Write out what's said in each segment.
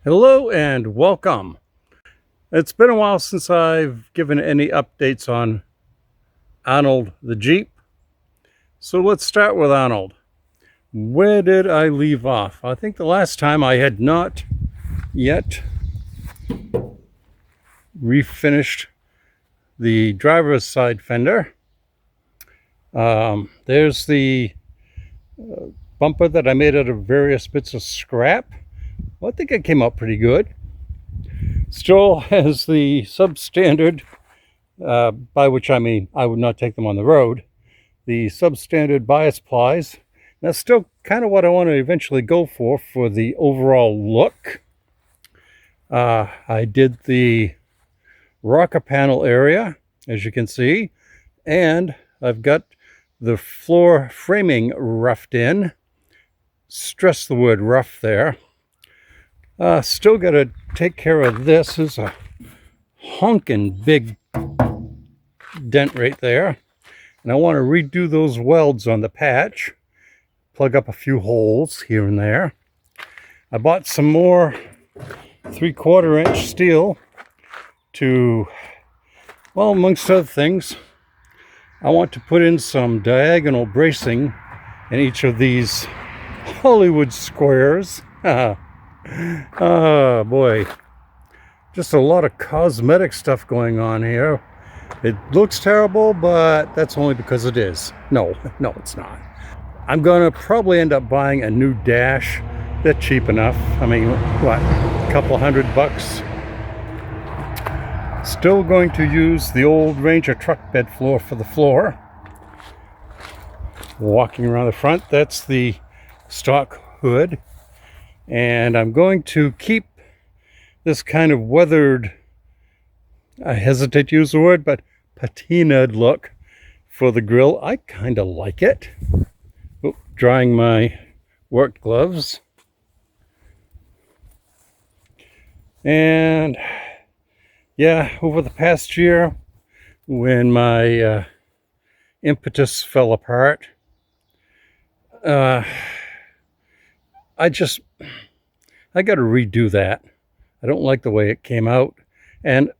Hello and welcome. It's been a while since I've given any updates on ARNold the Jeep. So let's start with ARNold. Where did I leave off? I think the last time I had not yet refinished the driver's side fender. There's the bumper that I made out of various bits of scrap. Well, I think it came out pretty good. Still has the substandard, by which I mean I would not take them on the road, the substandard bias plies. That's still kind of what I want to eventually go for the overall look. I did the rocker panel area, as you can see, and I've got the floor framing roughed in. Stress the word rough there. Still got to take care of this. There's a honking big dent right there. And I want to redo those welds on the patch. Plug up a few holes here and there. I bought some more 3/4 inch steel to, well, amongst other things, I want to put in some diagonal bracing in each of these Hollywood squares. Oh boy, just a lot of cosmetic stuff going on here. It looks terrible, but that's only because it is. No, it's not. I'm gonna probably end up buying a new dash. They're cheap enough. I mean, what, a couple $100? Still going to use the old Ranger truck bed floor for the floor. Walking around the front, that's the stock hood. And I'm going to keep this kind of weathered, I hesitate to use the word, but patinaed look for the grill. I kind of like it. Oh, drying my work gloves. And yeah, over the past year, when my impetus fell apart, I got to redo that. I don't like the way it came out. And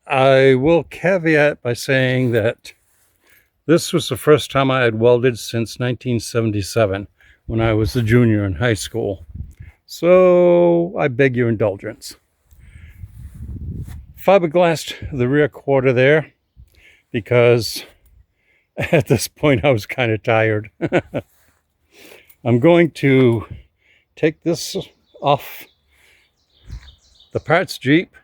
I will caveat by saying that this was the first time I had welded since 1977, when I was a junior in high school. So I beg your indulgence. Fiberglassed the rear quarter there because at this point I was kind of tired. I'm going to take this off the parts Jeep.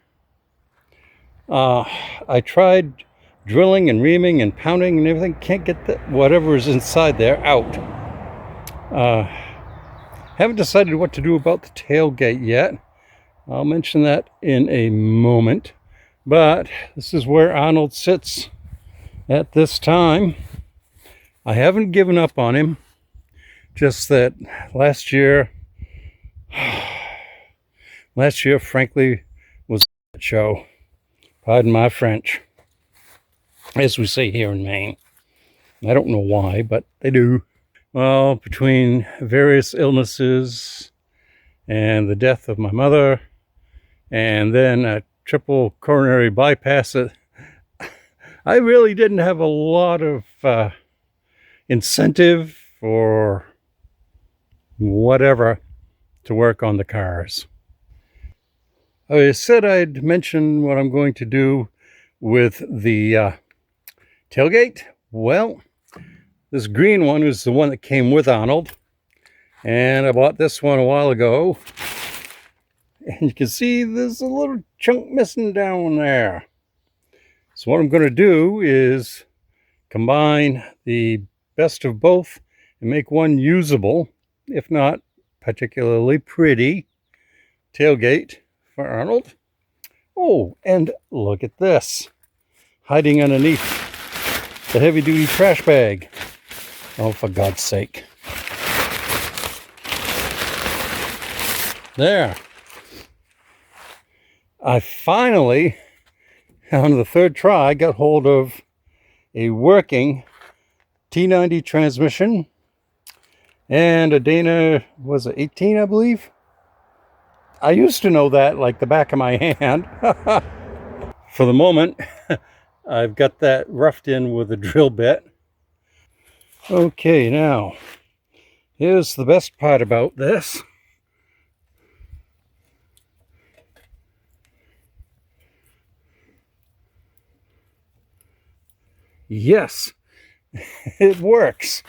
I tried drilling and reaming and pounding and everything. Can't get whatever is inside there out. Haven't decided what to do about the tailgate yet. I'll mention that in a moment. But this is where ARNold sits at this time. I haven't given up on him. Just that last year, frankly, was a show. Pardon my French, as we say here in Maine. I don't know why, but they do. Well, between various illnesses and the death of my mother, and then a triple coronary bypass, I really didn't have a lot of incentive or whatever to work on the cars. I said I'd mention what I'm going to do with the tailgate. Well, this green one is the one that came with ARNold, and I bought this one a while ago, and you can see there's a little chunk missing down there. So what I'm going to do is combine the best of both and make one usable, if not particularly pretty, tailgate for ARNold. Oh, and look at this, hiding underneath the heavy-duty trash bag. Oh, for God's sake. There. I finally, on the third try, got hold of a working T90 transmission and a Dana, was it 18, I believe? I used to know that like the back of my hand. For the moment, I've got that roughed in with a drill bit. Okay, now, here's the best part about this. Yes, it works.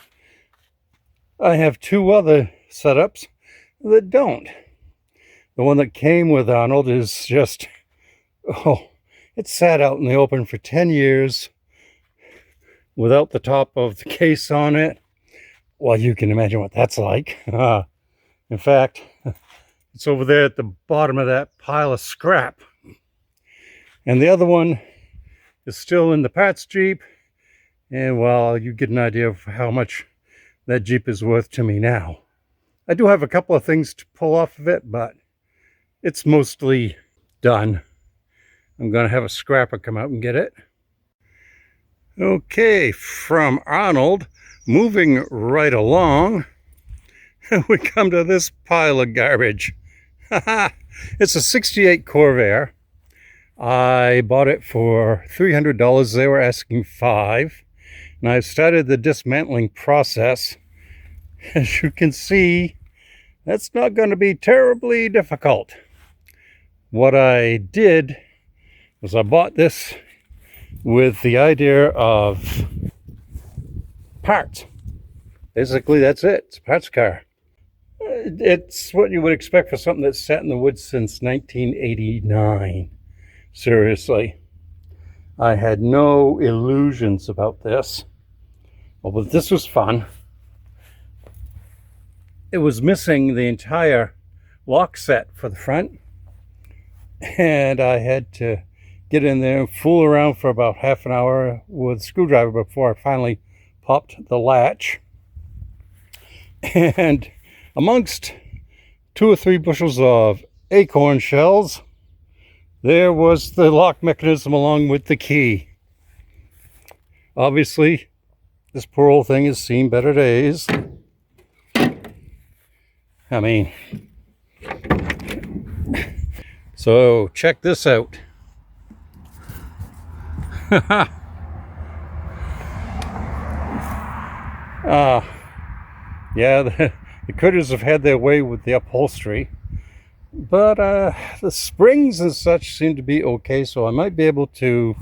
I have two other setups that don't. The one that came with ARNold is just, it sat out in the open for 10 years without the top of the case on it. Well, you can imagine what that's like. In fact, it's over there at the bottom of that pile of scrap. And the other one is still in the parts Jeep. And well, you get an idea of how much that Jeep is worth to me now. I do have a couple of things to pull off of it, but it's mostly done. I'm going to have a scrapper come out and get it. Okay, from ARNold, moving right along, we come to this pile of garbage. It's a 68 Corvair. I bought it for $300. They were asking $5. And I've started the dismantling process. As you can see, that's not going to be terribly difficult. What I did was I bought this with the idea of parts. Basically, that's it. It's a parts car. It's what you would expect for something that's sat in the woods since 1989. Seriously. I had no illusions about this. Well, but this was fun. It was missing the entire lock set for the front. And I had to get in there and fool around for about half an hour with a screwdriver before I finally popped the latch. And amongst 2 or 3 bushels of acorn shells, there was the lock mechanism along with the key. Obviously, this poor old thing has seen better days. I mean, so check this out. Yeah, the critters have had their way with the upholstery, but the springs and such seem to be okay, so I might be able to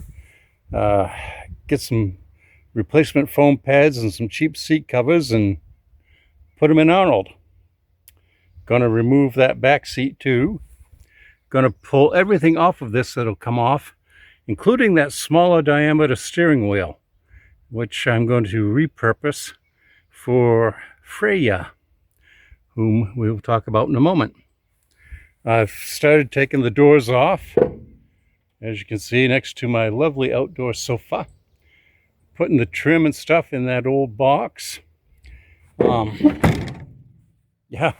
get some replacement foam pads and some cheap seat covers and put them in ARNold. Gonna remove that back seat too. Gonna pull everything off of this that'll come off, including that smaller diameter steering wheel, which I'm going to repurpose for Freyja, whom we'll talk about in a moment. I've started taking the doors off, as you can see, next to my lovely outdoor sofa. Putting the trim and stuff in that old box. Yeah,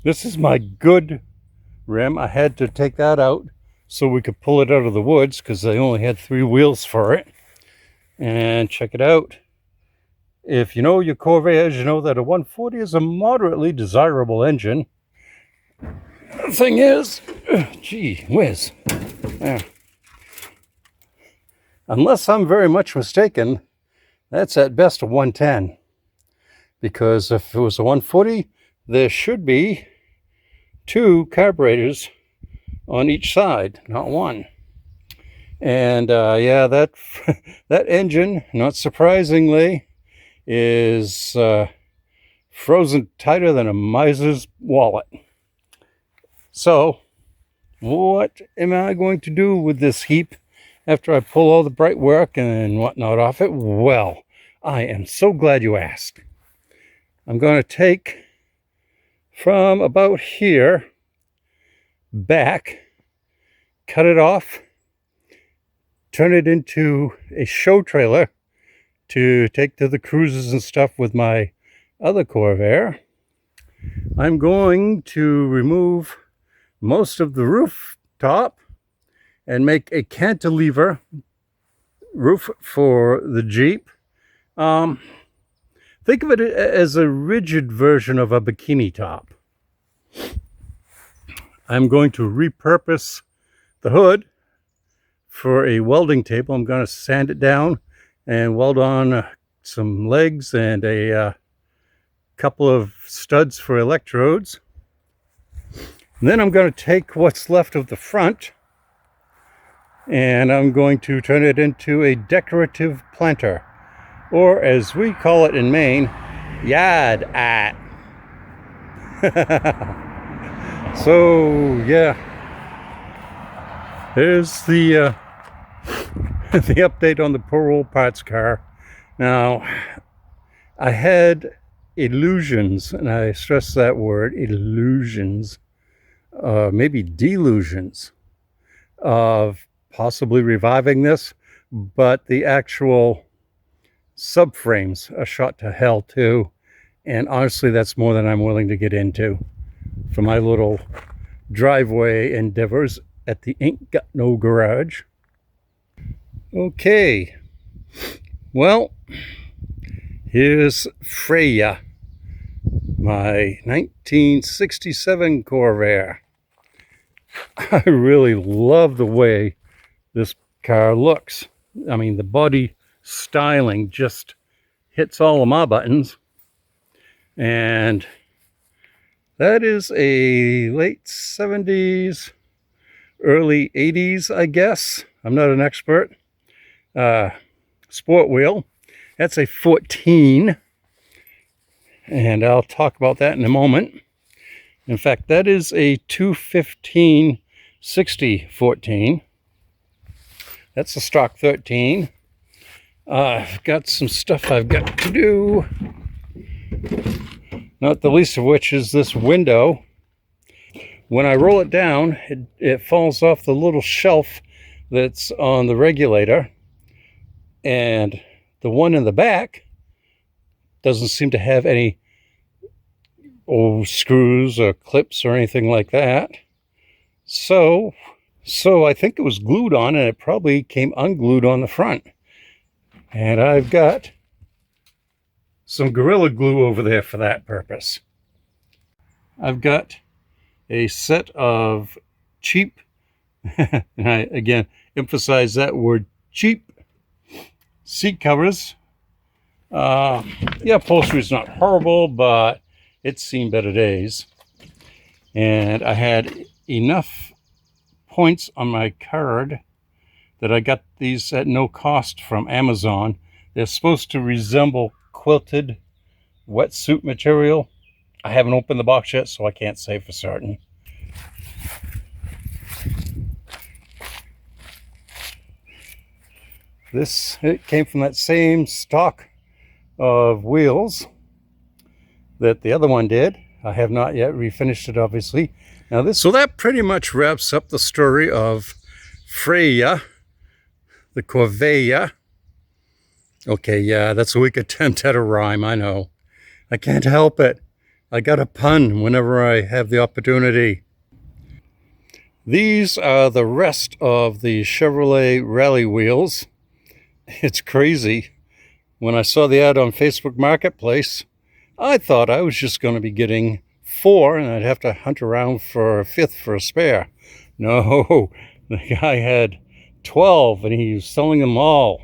this is my good rim. I had to take that out so we could pull it out of the woods because they only had 3 wheels for it. And check it out. If you know your Corvairs, you know that a 140 is a moderately desirable engine. The thing is, gee whiz. Yeah. Unless I'm very much mistaken, that's at best a 110. Because if it was a 140, there should be 2 carburetors on each side, not 1. And yeah, that engine, not surprisingly, is frozen tighter than a miser's wallet. So, what am I going to do with this heap after I pull all the bright work and whatnot off it? Well, I am so glad you asked. I'm going to take from about here back, cut it off, turn it into a show trailer to take to the cruises and stuff with my other Corvair. I'm going to remove most of the rooftop and make a cantilever roof for the Jeep. Think of it as a rigid version of a bikini top. I'm going to repurpose the hood for a welding table. I'm going to sand it down and weld on some legs and a couple of studs for electrodes. And then I'm going to take what's left of the front and I'm going to turn it into a decorative planter, or as we call it in Maine, yard art. So yeah, there's the the update on the poor old parts car. Now, I had illusions, and I stress that word, illusions, maybe delusions, of possibly reviving this, but the actual subframes are shot to hell too, and honestly that's more than I'm willing to get into for my little driveway endeavors at the Ain't Got No Garage. Okay, well, here's Freyja, my 1967 Corvair. I really love the way this car looks. I mean, the body styling just hits all of my buttons. And that is a late 70s, early 80s, I guess. I'm not an expert. Sport wheel. That's a 14. And I'll talk about that in a moment. In fact, that is a 215/60 14. That's a stock 13. I've got some stuff I've got to do. Not the least of which is this window. When I roll it down, it falls off the little shelf that's on the regulator. And the one in the back doesn't seem to have any screws or clips or anything like that. So I think it was glued on, and it probably came unglued on the front. And I've got some Gorilla Glue over there for that purpose. I've got a set of cheap, and I again emphasize that word, cheap seat covers. Yeah, upholstery is not horrible, but it's seen better days. And I had enough points on my card that I got these at no cost from Amazon. They're supposed to resemble quilted wetsuit material. I haven't opened the box yet, so I can't say for certain. It came from that same stock of wheels that the other one did. I have not yet refinished it, obviously. Now so that pretty much wraps up the story of Freyja, the Corvair. Okay, yeah, that's a weak attempt at a rhyme, I know. I can't help it. I got a pun whenever I have the opportunity. These are the rest of the Chevrolet rally wheels. It's crazy. When I saw the ad on Facebook Marketplace, I thought I was just going to be getting 4 and I'd have to hunt around for a 5th for a spare. No, the guy had 12 and he was selling them all.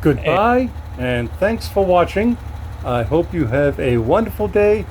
Goodbye and thanks for watching. I hope you have a wonderful day